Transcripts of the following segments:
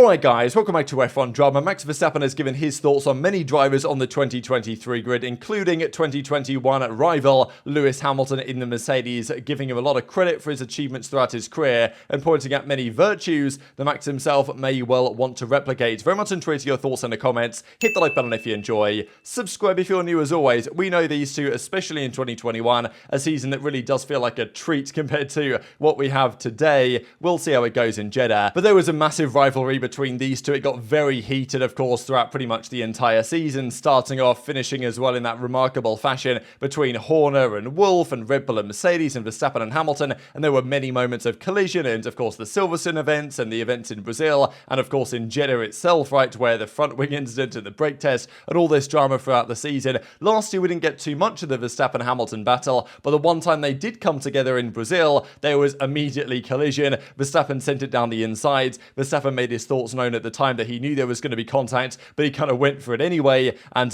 Alright guys, welcome back to F1 Drama. Max Verstappen has given his thoughts on many drivers on the 2023 grid, including 2021 rival Lewis Hamilton in the Mercedes, giving him a lot of credit for his achievements throughout his career and pointing out many virtues that Max himself may well want to replicate. Very much enjoy your thoughts in the comments. Hit the like button if you enjoy. Subscribe if you're new as always. We know these two, especially in 2021, a season that really does feel like a treat compared to what we have today. We'll see how it goes in Jeddah. But there was a massive rivalry between these two. It got very heated, of course, throughout pretty much the entire season, starting off, finishing as well in that remarkable fashion between Horner and Wolff and Red Bull and Mercedes and Verstappen and Hamilton, and there were many moments of collision, and of course the Silverstone events and the events in Brazil, and of course in Jeddah itself, right, where the front wing incident and the brake test and all this drama throughout the season. Last year we didn't get too much of the Verstappen-Hamilton battle, but the one time they did come together in Brazil, there was immediately collision. Verstappen sent it down the inside. Verstappen made his thoughts known at the time that he knew there was going to be contact, but he kind of went for it anyway, and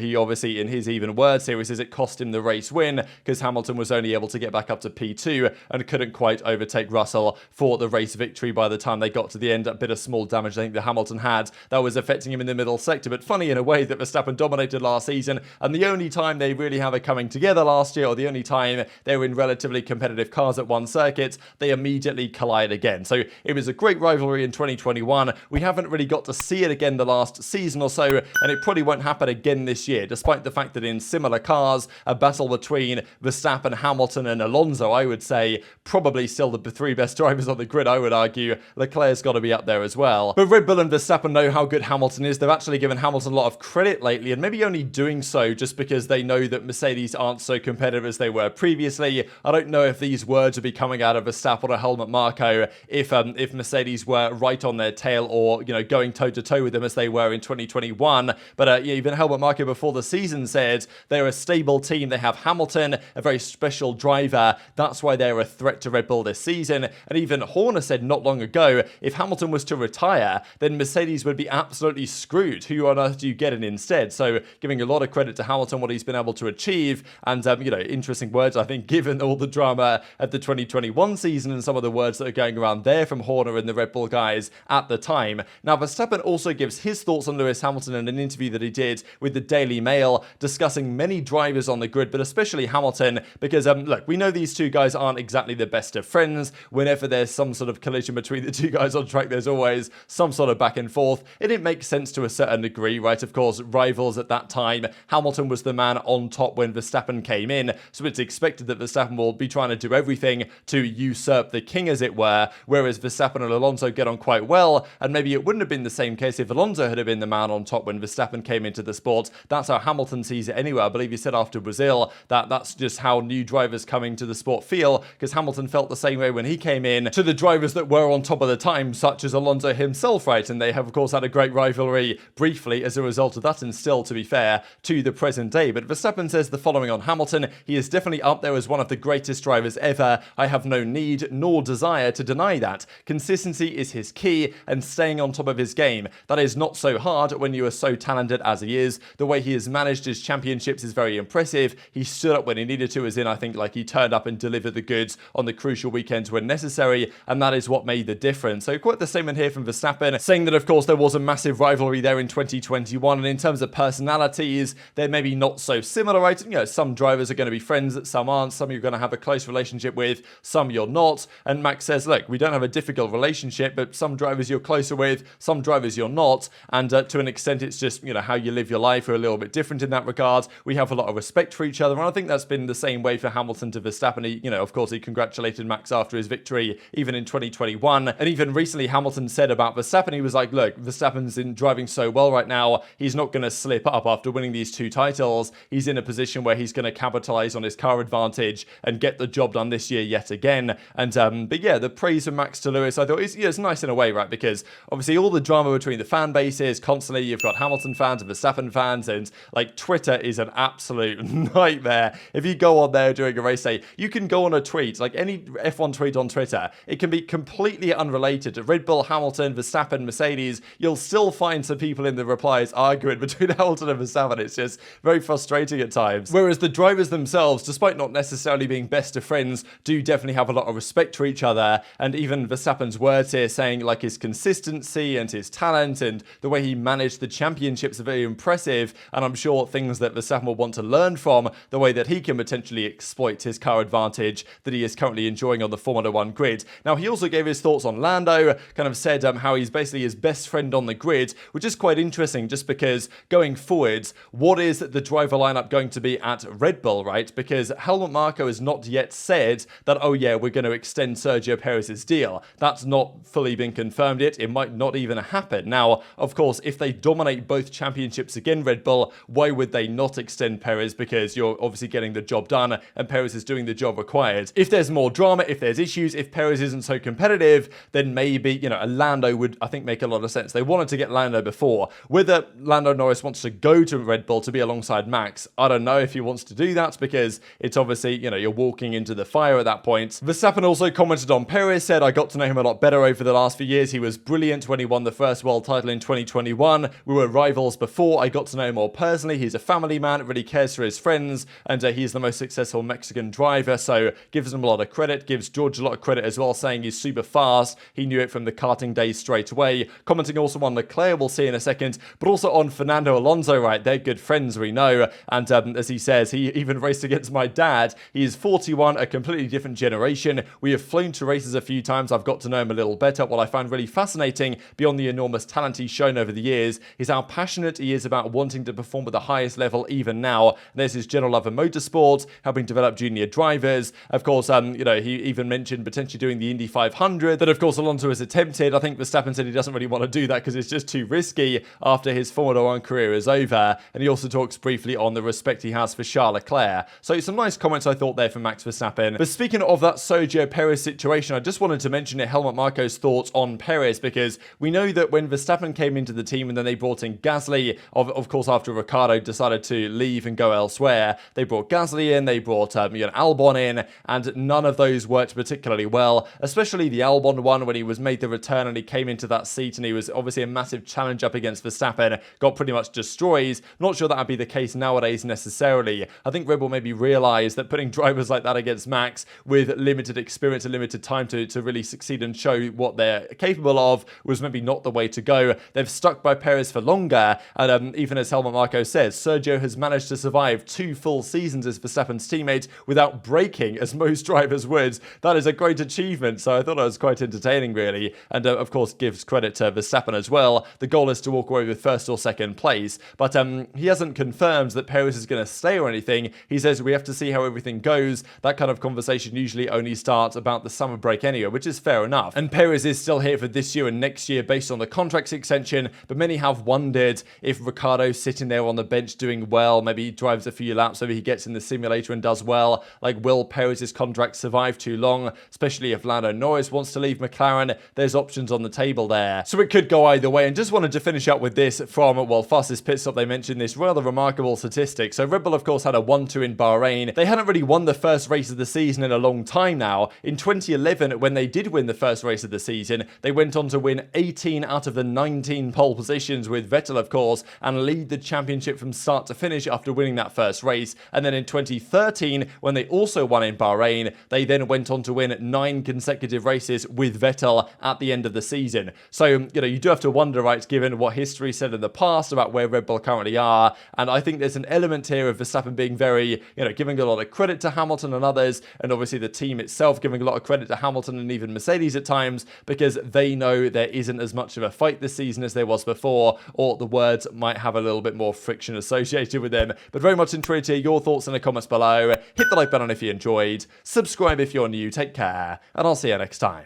he obviously, in his even words here, he says it cost him the race win because Hamilton was only able to get back up to P2 and couldn't quite overtake Russell for the race victory by the time they got to the end. A bit of small damage I think that Hamilton had that was affecting him in the middle sector, but funny in a way that Verstappen dominated last season, and the only time they really have it coming together last year, or the only time they were in relatively competitive cars at one circuit, they immediately collide again. So it was a great rivalry in 2021. We haven't really got to see it again the last season or so, and it probably won't happen again this year, despite the fact that in similar cars, a battle between Verstappen, Hamilton and Alonso, I would say, probably still the three best drivers on the grid, I would argue. Leclerc's got to be up there as well. But Red Bull and Verstappen know how good Hamilton is. They've actually given Hamilton a lot of credit lately, and maybe only doing so just because they know that Mercedes aren't so competitive as they were previously. I don't know if these words would be coming out of Verstappen or Helmut Marko if Mercedes were right on their tail, or going toe-to-toe with them as they were in 2021. But even Helmut Marko before the season said they're a stable team. They have Hamilton, a very special driver. That's why they're a threat to Red Bull this season. And even Horner said not long ago, if Hamilton was to retire, then Mercedes would be absolutely screwed. Who on earth do you get in instead? So giving a lot of credit to Hamilton, what he's been able to achieve. And, interesting words, I think, given all the drama at the 2021 season and some of the words that are going around there from Horner and the Red Bull guys at the time. Now, Verstappen also gives his thoughts on Lewis Hamilton in an interview that he did with the Daily Mail, discussing many drivers on the grid, but especially Hamilton, because, look, we know these two guys aren't exactly the best of friends. Whenever there's some sort of collision between the two guys on track, there's always some sort of back and forth. It didn't make sense to a certain degree, right? Of course, rivals at that time. Hamilton was the man on top when Verstappen came in, so it's expected that Verstappen will be trying to do everything to usurp the king, as it were, whereas Verstappen and Alonso get on quite well, and maybe it wouldn't have been the same case if Alonso had been the man on top when Verstappen came into the sport. That's how Hamilton sees it anyway. I believe he said after Brazil that that's just how new drivers coming to the sport feel, because Hamilton felt the same way when he came in to the drivers that were on top of the time, such as Alonso himself, right? And they have, of course, had a great rivalry briefly as a result of that, and still, to be fair, to the present day. But Verstappen says the following on Hamilton: he is definitely up there as one of the greatest drivers ever. I have no need nor desire to deny that. Consistency is his key, and staying on top of his game. That is not so hard when you are so talented as he is. The way he has managed his championships is very impressive. He stood up when he needed to, as in, I think, like, he turned up and delivered the goods on the crucial weekends when necessary, and that is what made the difference. So quite the statement here from Verstappen, saying that, of course, there was a massive rivalry there in 2021, and in terms of personalities, they're maybe not so similar, right? Some drivers are going to be friends, some aren't, some you're going to have a close relationship with, some you're not. And Max says, look, we don't have a difficult relationship, but some drivers you're closer with, some drivers you're not, and to an extent it's just, how you live your life are a little bit different in that regard. We have a lot of respect for each other, and I think that's been the same way for Hamilton to Verstappen. He, of course, he congratulated Max after his victory, even in 2021, and even recently Hamilton said about Verstappen, he was like, look, Verstappen's driving so well right now, he's not going to slip up after winning these two titles. He's in a position where he's going to capitalize on his car advantage and get the job done this year yet again. And but yeah, the praise from Max to Lewis, I thought it's nice in a way, right? Because obviously all the drama between the fan bases, constantly you've got Hamilton fans and Verstappen fans, and like Twitter is an absolute nightmare. If you go on there during a race day, you can go on a tweet, like any F1 tweet on Twitter, it can be completely unrelated to Red Bull, Hamilton, Verstappen, Mercedes. You'll still find some people in the replies arguing between Hamilton and Verstappen. It's just very frustrating at times. Whereas the drivers themselves, despite not necessarily being best of friends, do definitely have a lot of respect for each other. And even Verstappen's words here saying like his consistency consistency and his talent and the way he managed the championships are very impressive, and I'm sure things that Verstappen will want to learn from, the way that he can potentially exploit his car advantage that he is currently enjoying on the Formula 1 grid. Now, he also gave his thoughts on Lando, kind of said how he's basically his best friend on the grid, which is quite interesting just because going forwards, what is the driver lineup going to be at Red Bull, right? Because Helmut Marko has not yet said that, oh yeah, we're going to extend Sergio Perez's deal. That's not fully been confirmed yet. It might not even happen. Now, of course, if they dominate both championships again, Red Bull, why would they not extend Perez? Because you're obviously getting the job done and Perez is doing the job required. If there's more drama, if there's issues, if Perez isn't so competitive, then maybe, you know, a Lando would, I think, make a lot of sense. They wanted to get Lando before. Whether Lando Norris wants to go to Red Bull to be alongside Max, I don't know if he wants to do that because it's obviously, you know, you're walking into the fire at that point. Verstappen also commented on Perez, said, I got to know him a lot better over the last few years. He was brilliant when he won the first world title in 2021. We were rivals before. I got to know him more personally. He's a family man, really cares for his friends, and he's the most successful Mexican driver, so gives him a lot of credit, gives George a lot of credit as well, saying he's super fast. He knew it from the karting days straight away. Commenting also on Leclerc, we'll see in a second, but also on Fernando Alonso, right? They're good friends, we know, and as he says, he even raced against my dad. He is 41, a completely different generation. We have flown to races a few times. I've got to know him a little better. What I find really fascinating, beyond the enormous talent he's shown over the years, is how passionate he is about wanting to perform at the highest level even now. And there's his general love of motorsport, helping develop junior drivers. Of course, you know, he even mentioned potentially doing the Indy 500 that, of course, Alonso has attempted. I think Verstappen said he doesn't really want to do that because it's just too risky after his Formula 1 career is over. And he also talks briefly on the respect he has for Charles Leclerc. So some nice comments I thought there from Max Verstappen. But speaking of that Sergio Perez situation, I just wanted to mention Helmut Marko's thoughts on Perez, because we know that when Verstappen came into the team and then they brought in Gasly, of course after Riccardo decided to leave and go elsewhere, they brought Gasly in, they brought Albon in, and none of those worked particularly well, especially the Albon one when he was made the return and he came into that seat and he was obviously a massive challenge up against Verstappen, got pretty much destroyed. Not sure that would be the case nowadays necessarily. I think Red Bull maybe realised that putting drivers like that against Max with limited experience and limited time to really succeed and show what they're capable of was maybe not the way to go. They've stuck by Perez for longer, and even as Helmut Marko says, Sergio has managed to survive 2 full seasons as Verstappen's teammate without breaking, as most drivers would. That is a great achievement, so I thought it was quite entertaining, really, and of course gives credit to Verstappen as well. The goal is to walk away with first or second place, but he hasn't confirmed that Perez is going to stay or anything. He says we have to see how everything goes. That kind of conversation usually only starts about the summer break anyway, which is fair enough. And Perez is still here for this year and next year based on the contract's extension, but many have wondered if Riccardo's sitting there on the bench doing well, maybe he drives a few laps, maybe he gets in the simulator and does well. Like, will Perez's contract survive too long, especially if Lando Norris wants to leave McLaren? There's options on the table there. So it could go either way, and just wanted to finish up with this from, well, fastest pit stop. They mentioned this rather remarkable statistic. So Red Bull, of course, had a 1-2 in Bahrain. They hadn't really won the first race of the season in a long time now. In 2011, when they did win the first race of the season, they went on to win 18 out of the 19 pole positions with Vettel, of course, and lead the championship from start to finish after winning that first race. And then in 2013, when they also won in Bahrain, they then went on to win 9 consecutive races with Vettel at the end of the season. So, you know, you do have to wonder, right, given what history said in the past about where Red Bull currently are. And I think there's an element here of Verstappen being very, you know, giving a lot of credit to Hamilton and others, and obviously the team itself giving a lot of credit to Hamilton and even Mercedes at times, because they know there isn't as much of a fight this season as there was before, or the words might have a little bit more friction associated with them. But very much enjoyed to hear your thoughts in the comments below. Hit the like button if you enjoyed, subscribe if you're new, take care, and I'll see you next time.